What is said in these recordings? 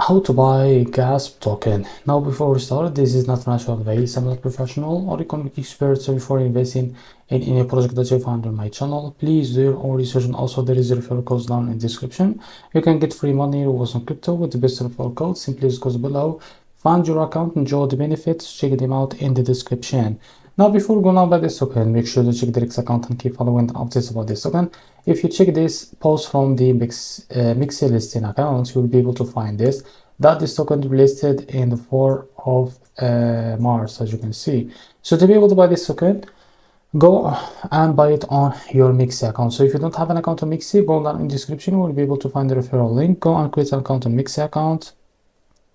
How to buy Gasp token. Now before we start, this is not financial advice. I'm not professional or economic expert, so before investing in any project that you find on my channel, please do your own research. And also there is a referral code down in the description. You can get free money with some crypto with the best referral code. Simply just goes below, find your account, enjoy the benefits, check them out in the description. Now before going on by this token, make sure to check the REFERRAL account and keep following the updates about this token. If you check this post from the MEXC listing account, you will be able to find this token will be listed in the 4th of March, as you can see. So to be able to buy this token, go and buy it on your MEXC account. So if you don't have an account on MEXC, go down in the description, you will be able to find the referral link. Go and create an account on MEXC account.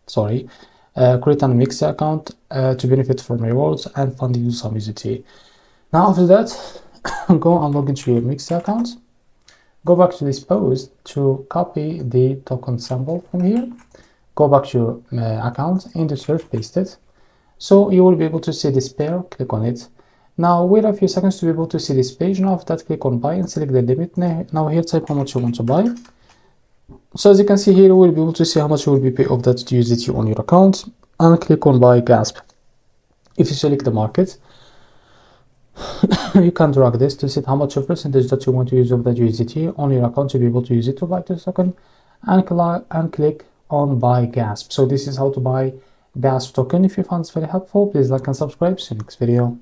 Create an MEXC account to benefit from rewards and fund you some USDT. Now after that, go and log into your MEXC account. Go back to this post to copy the token symbol from here. Go back to your account, in the search, paste it. So you will be able to see this pair, click on it. Now wait a few seconds to be able to see this page. Now after that, click on buy and select the limit. Now here type how much you want to buy. So as you can see here, you will be able to see how much you will be paid of that USDT on your account, and click on buy Gasp. If you select the market, you can drag this to set how much of percentage that you want to use of that USDT on your account to be able to use it to buy this token, and click on buy Gasp. So this is how to buy Gasp token. If you found this very helpful, please like and subscribe. See you next video.